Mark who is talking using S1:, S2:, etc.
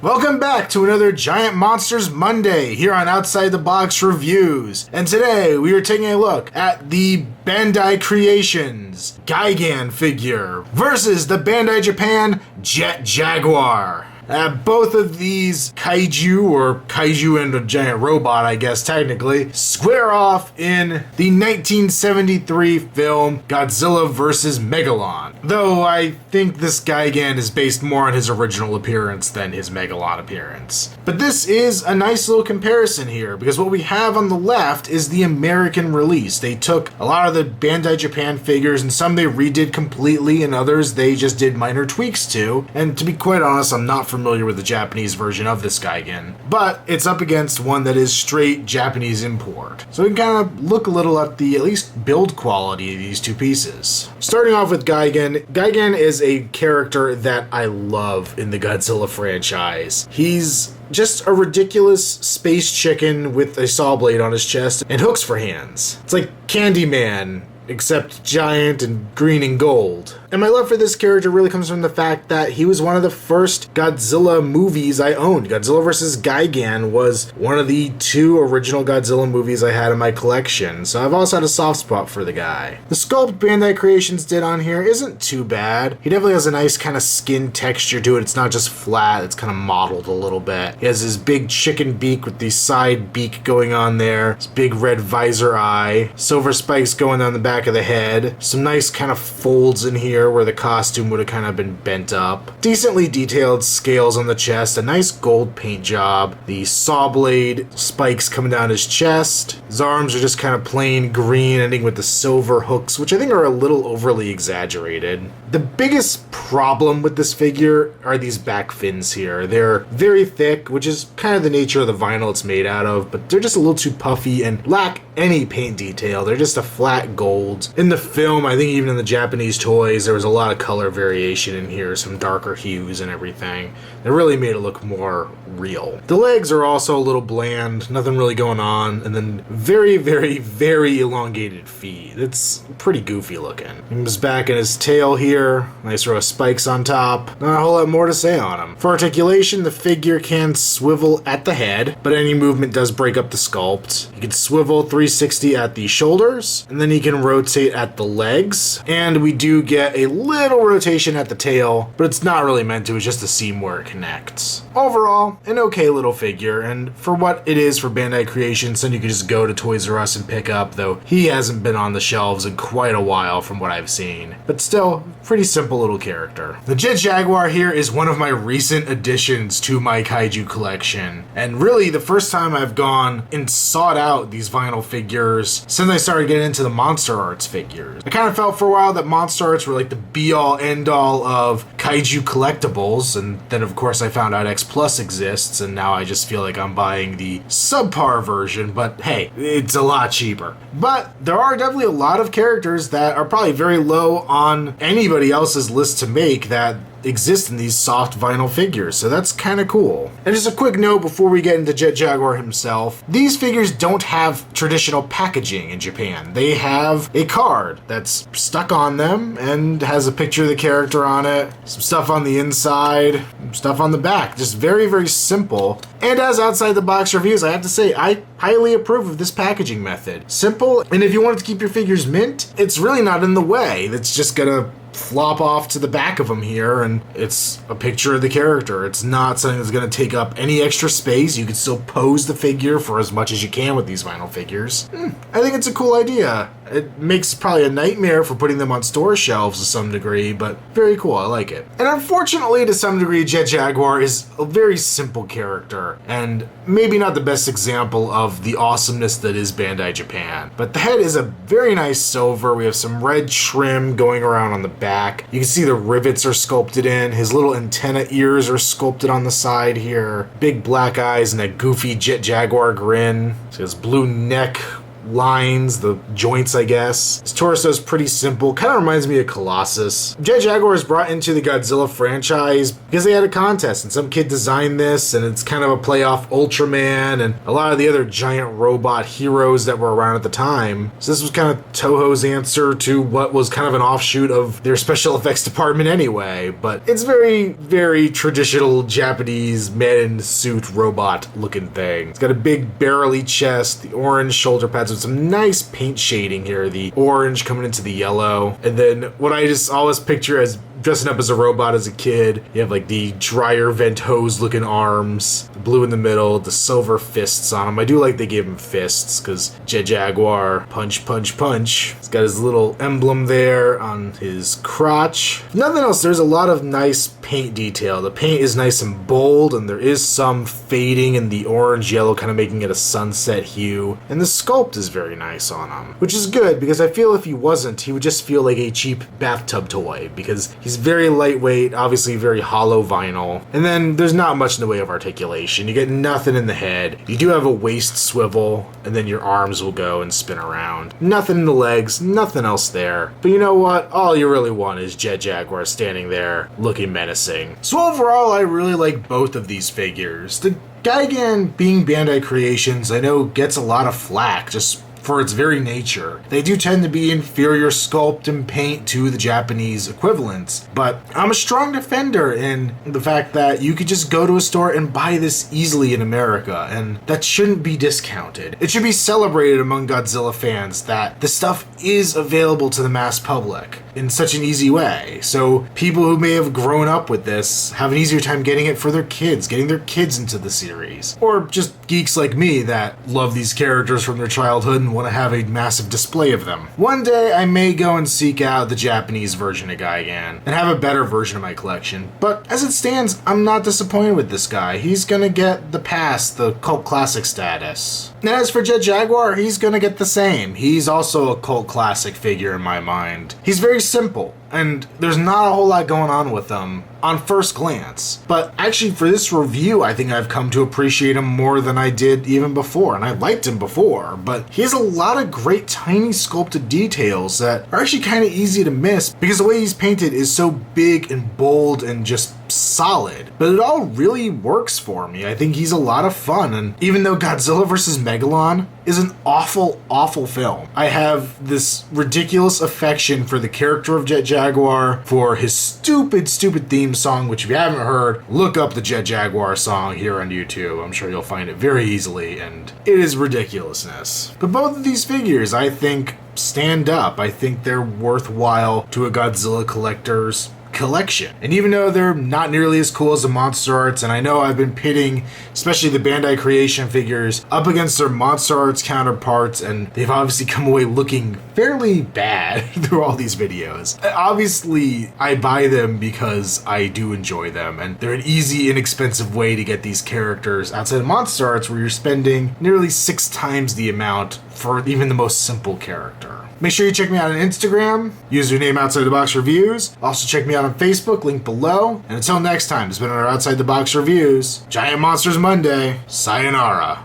S1: Welcome back to another Giant Monsters Monday here on Outside the Box Reviews. And today we are taking a look at the Bandai Creations Gigan figure versus the Bandai Japan Jet Jaguar. Both of these kaiju and a giant robot, I guess technically, square off in the 1973 film Godzilla vs. Megalon. Though I think this Gigan is based more on his original appearance than his Megalon appearance. But this is a nice little comparison here, because what we have on the left is the American release. They took a lot of the Bandai Japan figures, and some they redid completely, and others they just did minor tweaks to. And to be quite honest, I'm not familiar with the Japanese version of this Gigan, but it's up against one that is straight Japanese import. So we can kind of look a little at the at least build quality of these two pieces. Starting off with Gigan, Gigan is a character that I love in the Godzilla franchise. He's just a ridiculous space chicken with a saw blade on his chest and hooks for hands. It's like Candyman, except giant and green and gold. And my love for this character really comes from the fact that he was one of the first Godzilla movies I owned. Godzilla vs. Gigan was one of the two original Godzilla movies I had in my collection, so I've always had a soft spot for the guy. The sculpt Bandai Creations did on here isn't too bad. He definitely has a nice kind of skin texture to it. It's not just flat, it's kind of modeled a little bit. He has his big chicken beak with the side beak going on there, his big red visor eye, silver spikes going down the back of the head, some nice kind of folds in here where the costume would have kind of been bent up. Decently detailed scales on the chest, a nice gold paint job, the saw blade spikes coming down his chest. His arms are just kind of plain green, ending with the silver hooks, which I think are a little overly exaggerated. The biggest problem with this figure are these back fins here. They're very thick, which is kind of the nature of the vinyl it's made out of, but they're just a little too puffy and lack any paint detail. They're just a flat gold. In the film, I think even in the Japanese toys, there was a lot of color variation in here, some darker hues and everything. It really made it look more real. The legs are also a little bland, nothing really going on, and then very, very, very elongated feet. It's pretty goofy looking. His back and his tail here, nice row of spikes on top. Not a whole lot more to say on him. For articulation, the figure can swivel at the head, but any movement does break up the sculpt. You can swivel 360 at the shoulders, and then you can rotate at the legs, and we do get a little rotation at the tail, but it's not really meant to, it's just the seam where it connects. Overall, an okay little figure, and for what it is for Bandai Creations, then you can just go to Toys R Us and pick up, though he hasn't been on the shelves in quite a while from what I've seen. But still, pretty simple little character. The Jet Jaguar here is one of my recent additions to my kaiju collection, and really the first time I've gone and sought out these vinyl figures since I started getting into the Monster Arts figures. I kind of felt for a while that Monster Arts were like the be-all end-all of kaiju collectibles, and then of course I found out X Plus exists, and now I just feel like I'm buying the subpar version, but hey, it's a lot cheaper. But there are definitely a lot of characters that are probably very low on anybody else's list to make that exist in these soft vinyl figures, so that's kind of cool. And just a quick note before we get into Jet Jaguar himself, these figures don't have traditional packaging in Japan. They have a card that's stuck on them and has a picture of the character on it, some stuff on the inside, stuff on the back, just very, very simple. And as Outside the Box Reviews, I have to say, I highly approve of this packaging method. Simple, and if you wanted to keep your figures mint, it's really not in the way. It's just gonna flop off to the back of them here, and it's a picture of the character. It's not something that's going to take up any extra space. You can still pose the figure for as much as you can with these vinyl figures. I think it's a cool idea. It makes probably a nightmare for putting them on store shelves to some degree, but very cool, I like it. And unfortunately, to some degree, Jet Jaguar is a very simple character, and maybe not the best example of the awesomeness that is Bandai Japan. But the head is a very nice silver. We have some red trim going around on the back. You can see the rivets are sculpted in. His little antenna ears are sculpted on the side here. Big black eyes and a goofy Jet Jaguar grin. So his blue neck lines, the joints, I guess. His torso is pretty simple, kind of reminds me of Colossus. Jet Jaguar is brought into the Godzilla franchise because they had a contest and some kid designed this, and it's kind of a play off Ultraman and a lot of the other giant robot heroes that were around at the time. So this was kind of Toho's answer to what was kind of an offshoot of their special effects department anyway, but it's very, very traditional Japanese man-in-suit robot-looking thing. It's got a big barrel-y chest, the orange shoulder pads with some nice paint shading here, the orange coming into the yellow, and then what I just always picture as dressing up as a robot as a kid. You have like the dryer vent hose looking arms, the blue in the middle, the silver fists on him. I do like they gave him fists because Jet Jaguar, punch, punch, punch. He's got his little emblem there on his crotch. Nothing else, there's a lot of nice paint detail. The paint is nice and bold, and there is some fading in the orange yellow, kind of making it a sunset hue. And the sculpt is very nice on him, which is good because I feel if he wasn't, he would just feel like a cheap bathtub toy because he's very lightweight, obviously very hollow vinyl. And then there's not much in the way of articulation. You get nothing in the head. You do have a waist swivel, and then your arms will go and spin around. Nothing in the legs, nothing else there. But you know what? All you really want is Jet Jaguar standing there looking menacing. So overall, I really like both of these figures. The Gigan, being Bandai Creations, I know gets a lot of flack just for its very nature. They do tend to be inferior sculpt and paint to the Japanese equivalents, but I'm a strong defender in the fact that you could just go to a store and buy this easily in America, and that shouldn't be discounted. It should be celebrated among Godzilla fans that the stuff is available to the mass public in such an easy way, so people who may have grown up with this have an easier time getting it for their kids, getting their kids into the series, or just geeks like me that love these characters from their childhood and want to have a massive display of them. One day I may go and seek out the Japanese version of Gigan and have a better version of my collection, but as it stands, I'm not disappointed with this guy. He's gonna get the pass, the cult classic status. And as for Jet Jaguar, he's gonna get the same. He's also a cult classic figure in my mind. He's very simple, and there's not a whole lot going on with him on first glance. But actually for this review, I think I've come to appreciate him more than I did even before, and I liked him before, but he has a lot of great tiny sculpted details that are actually kind of easy to miss because the way he's painted is so big and bold and just solid, but it all really works for me. I think he's a lot of fun, and even though Godzilla vs. Megalon is an awful, awful film, I have this ridiculous affection for the character of Jet Jaguar, for his stupid, stupid theme song, which if you haven't heard, look up the Jet Jaguar song here on YouTube. I'm sure you'll find it very easily, and it is ridiculousness. But both of these figures, I think, stand up. I think they're worthwhile to a Godzilla collector's collection. And even though they're not nearly as cool as the Monster Arts, and I know I've been pitting especially the Bandai Creation figures up against their Monster Arts counterparts, and they've obviously come away looking fairly bad through all these videos. Obviously, I buy them because I do enjoy them, and they're an easy, inexpensive way to get these characters outside of Monster Arts, where you're spending nearly 6 times the amount for even the most simple character. Make sure you check me out on Instagram, username Outside the Box Reviews. Also check me out on Facebook, link below. And until next time, it's been our Outside the Box Reviews. Giant Monsters Monday. Sayonara.